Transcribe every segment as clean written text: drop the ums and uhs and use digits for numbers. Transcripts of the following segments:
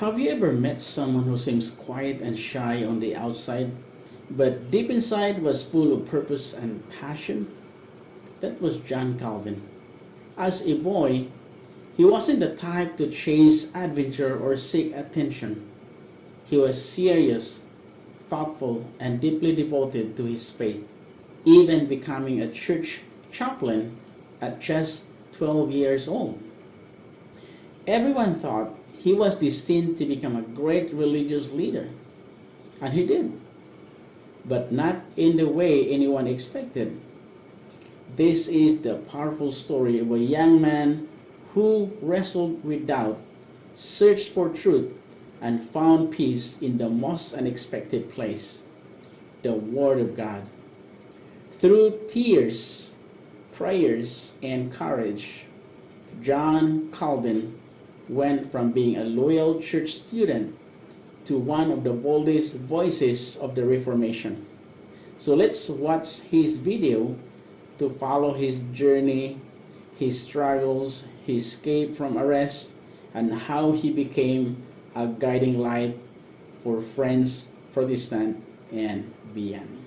Have you ever met someone who seems quiet and shy on the outside, but deep inside was full of purpose and passion? That was John Calvin. As a boy, he wasn't the type to chase adventure or seek attention. He was serious, thoughtful, and deeply devoted to his faith, even becoming a church chaplain at just 12 years old. Everyone thought he was destined to become a great religious leader, and he did, but not in the way anyone expected. This is the powerful story of a young man who wrestled with doubt, searched for truth, and found peace in the most unexpected place, the Word of God. Through tears, prayers, and courage, John Calvin went from being a loyal church student to one of the boldest voices of the Reformation. So let's watch his video to follow his journey, his struggles, his escape from arrest, and how he became a guiding light for French Protestant and beyond.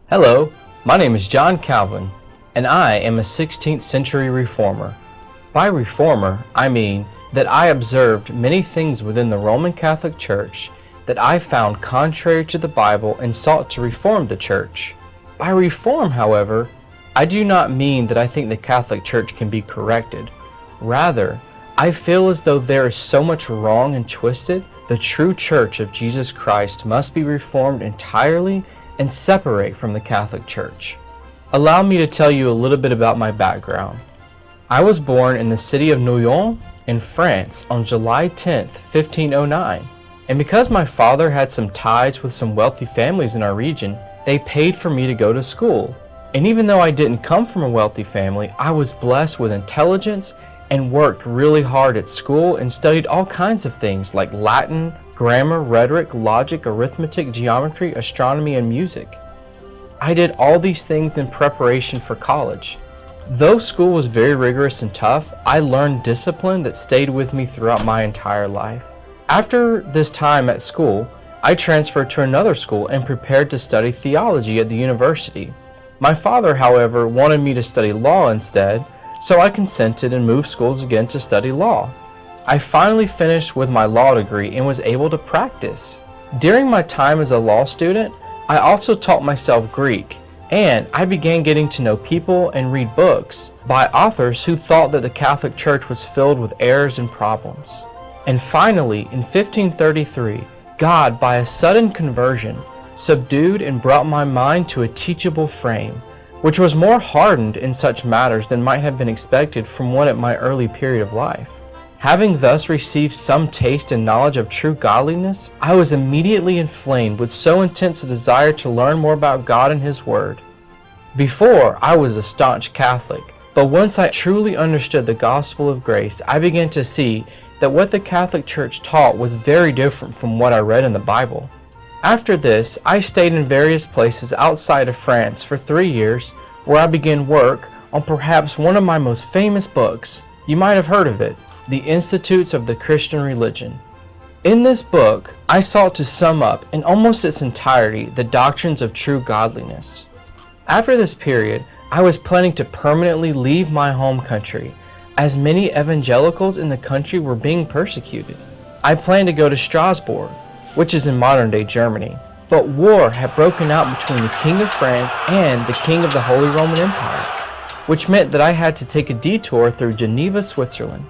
Hello, my name is John Calvin, and I am a 16th century reformer. By reformer, I mean that I observed many things within the Roman Catholic Church that I found contrary to the Bible and sought to reform the Church. By reform, however, I do not mean that I think the Catholic Church can be corrected. Rather, I feel as though there is so much wrong and twisted, the true Church of Jesus Christ must be reformed entirely and separate from the Catholic Church. Allow me to tell you a little bit about my background. I was born in the city of Noyon in France on July 10th, 1509. And because my father had some ties with some wealthy families in our region, they paid for me to go to school. And even though I didn't come from a wealthy family, I was blessed with intelligence and worked really hard at school and studied all kinds of things like Latin, grammar, rhetoric, logic, arithmetic, geometry, astronomy, and music. I did all these things in preparation for college. Though school was very rigorous and tough, I learned discipline that stayed with me throughout my entire life. After this time at school, I transferred to another school and prepared to study theology at the university. My father, however, wanted me to study law instead, so I consented and moved schools again to study law. I finally finished with my law degree and was able to practice. During my time as a law student, I also taught myself Greek, and I began getting to know people and read books by authors who thought that the Catholic Church was filled with errors and problems. And finally, in 1533, God, by a sudden conversion, subdued and brought my mind to a teachable frame, which was more hardened in such matters than might have been expected from one at my early period of life. Having thus received some taste and knowledge of true godliness, I was immediately inflamed with so intense a desire to learn more about God and His Word. Before, I was a staunch Catholic, but once I truly understood the gospel of grace, I began to see that what the Catholic Church taught was very different from what I read in the Bible. After this, I stayed in various places outside of France for 3 years, where I began work on perhaps one of my most famous books. You might have heard of it, The Institutes of the Christian Religion. In this book, I sought to sum up in almost its entirety the doctrines of true godliness. After this period, I was planning to permanently leave my home country, as many evangelicals in the country were being persecuted. I planned to go to Strasbourg, which is in modern-day Germany, but war had broken out between the King of France and the King of the Holy Roman Empire, which meant that I had to take a detour through Geneva, Switzerland.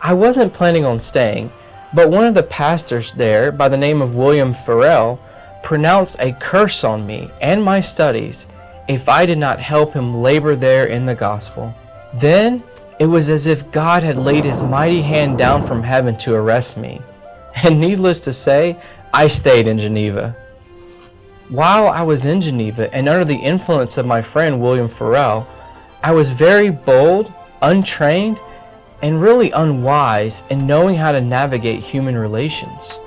I wasn't planning on staying, but one of the pastors there, by the name of William Farel, pronounced a curse on me and my studies if I did not help him labor there in the gospel. Then it was as if God had laid His mighty hand down from heaven to arrest me. And needless to say, I stayed in Geneva. While I was in Geneva and under the influence of my friend William Farel, I was very bold, untrained, and really unwise in knowing how to navigate human relations.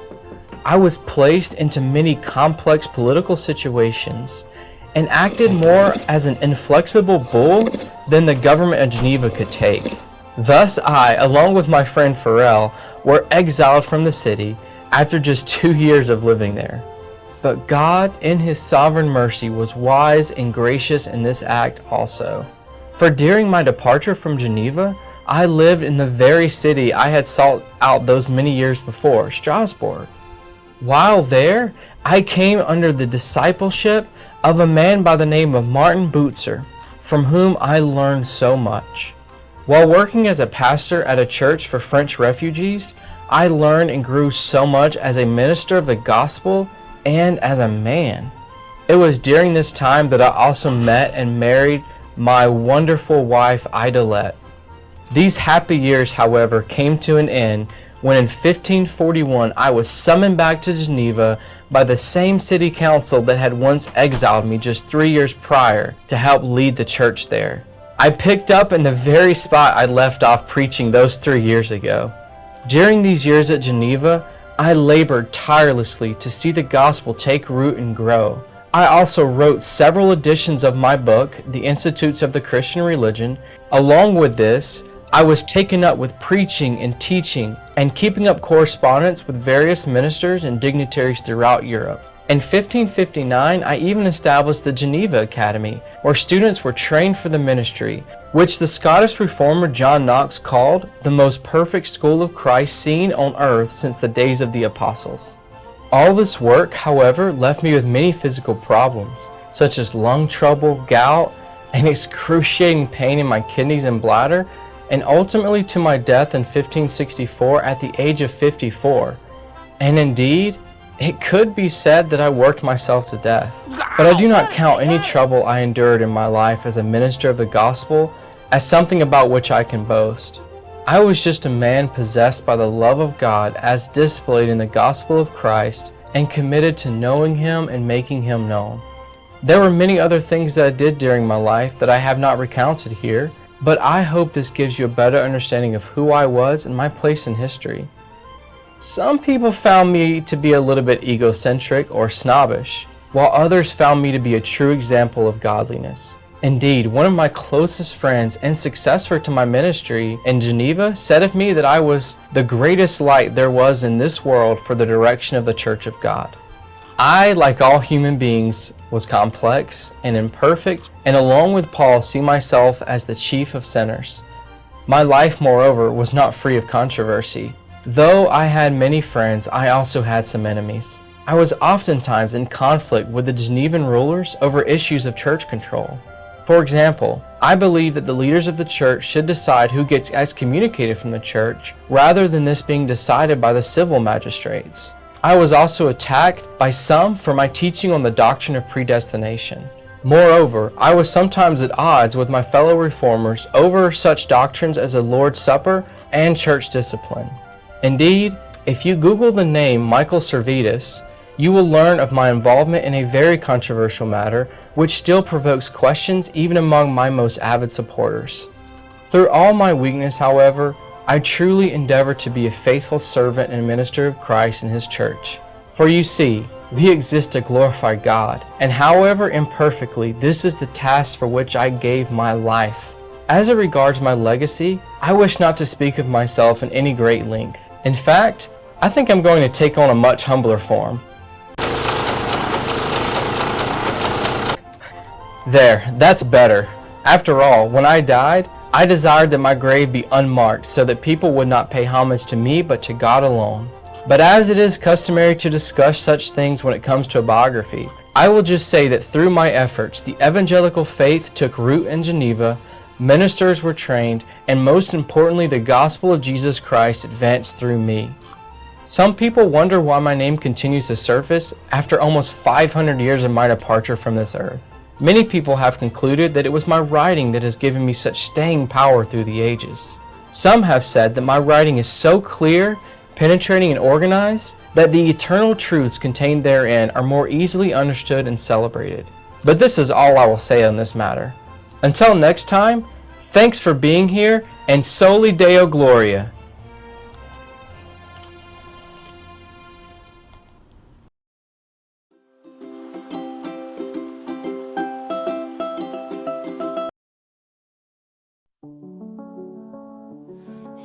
I was placed into many complex political situations and acted more as an inflexible bull than the government of Geneva could take. Thus I, along with my friend Pharrell, were exiled from the city after just 2 years of living there. But God, in His sovereign mercy, was wise and gracious in this act also. For during my departure from Geneva, I lived in the very city I had sought out those many years before, Strasbourg. While there, I came under the discipleship of a man by the name of Martin Bootzer, from whom I learned so much. While working as a pastor at a church for French refugees, I learned and grew so much as a minister of the gospel and as a man. It was during this time that I also met and married my wonderful wife, Idolette. These happy years, however, came to an end when in 1541 I was summoned back to Geneva by the same city council that had once exiled me just 3 years prior to help lead the church there. I picked up in the very spot I left off preaching those 3 years ago. During these years at Geneva, I labored tirelessly to see the gospel take root and grow. I also wrote several editions of my book, The Institutes of the Christian Religion. Along with this, I was taken up with preaching and teaching and keeping up correspondence with various ministers and dignitaries throughout Europe. In 1559, I even established the Geneva Academy, where students were trained for the ministry, which the Scottish reformer John Knox called the most perfect school of Christ seen on earth since the days of the apostles. All this work, however, left me with many physical problems, such as lung trouble, gout, and excruciating pain in my kidneys and bladder, and ultimately to my death in 1564 at the age of 54. And indeed, it could be said that I worked myself to death. But I do not count any trouble I endured in my life as a minister of the gospel as something about which I can boast. I was just a man possessed by the love of God as displayed in the gospel of Christ and committed to knowing Him and making Him known. There were many other things that I did during my life that I have not recounted here, but I hope this gives you a better understanding of who I was and my place in history. Some people found me to be a little bit egocentric or snobbish, while others found me to be a true example of godliness. Indeed, one of my closest friends and successor to my ministry in Geneva said of me that I was the greatest light there was in this world for the direction of the Church of God. I, like all human beings, was complex and imperfect, and along with Paul, see myself as the chief of sinners. My life, moreover, was not free of controversy. Though I had many friends, I also had some enemies. I was oftentimes in conflict with the Genevan rulers over issues of church control. For example, I believe that the leaders of the church should decide who gets excommunicated from the church, rather than this being decided by the civil magistrates. I was also attacked by some for my teaching on the doctrine of predestination. Moreover, I was sometimes at odds with my fellow reformers over such doctrines as the Lord's Supper and church discipline. Indeed, if you Google the name Michael Servetus, you will learn of my involvement in a very controversial matter which still provokes questions even among my most avid supporters. Through all my weakness, however, I truly endeavor to be a faithful servant and minister of Christ and His church. For you see, we exist to glorify God, and however imperfectly, this is the task for which I gave my life. As it regards my legacy, I wish not to speak of myself in any great length. In fact, I think I'm going to take on a much humbler form. There, that's better. After all, when I died, I desired that my grave be unmarked so that people would not pay homage to me but to God alone. But as it is customary to discuss such things when it comes to a biography, I will just say that through my efforts, the evangelical faith took root in Geneva, ministers were trained, and most importantly, the gospel of Jesus Christ advanced through me. Some people wonder why my name continues to surface after almost 500 years of my departure from this earth. Many people have concluded that it was my writing that has given me such staying power through the ages. Some have said that my writing is so clear, penetrating, and organized that the eternal truths contained therein are more easily understood and celebrated. But this is all I will say on this matter. Until next time, thanks for being here, and Soli Deo Gloria.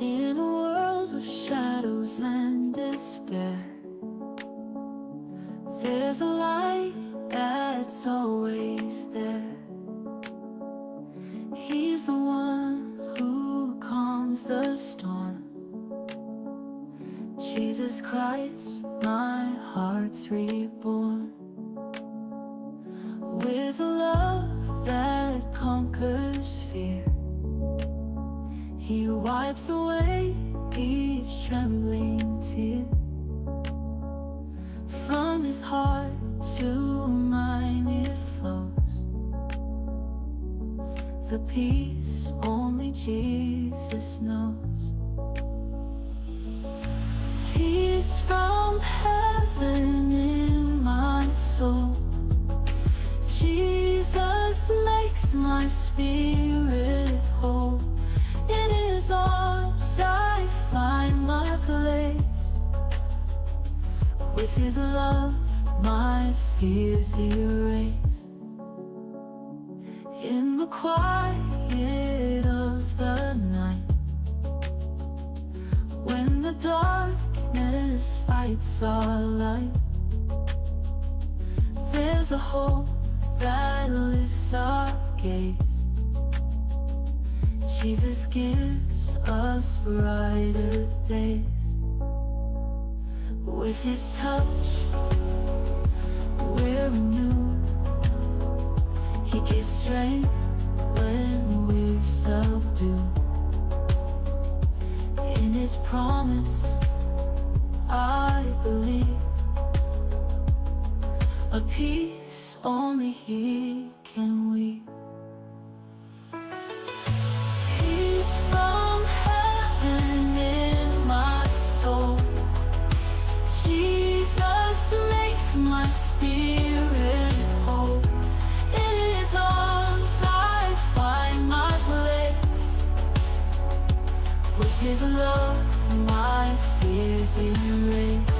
In a world of shadows and despair, there's a light that's always there. He's the one who calms the storm. Jesus Christ, my heart's reborn. With a love that conquers fear, He wipes away each trembling tear. From His heart to mine it flows, the peace only Jesus knows. Peace from heaven in my soul. Jesus makes my spirit whole. In His arms I find my place. With His love my fears erase. In the quiet of the night, when the darkness fights our light, there's a hope that lifts our gaze. Jesus gives us brighter days. With His touch we're renewed. He gives strength when we're subdued. In His promise I believe, a peace only He can weave. Peace from heaven in my soul. Jesus makes my spirit whole. In His arms I find my place. With His love my fears erase.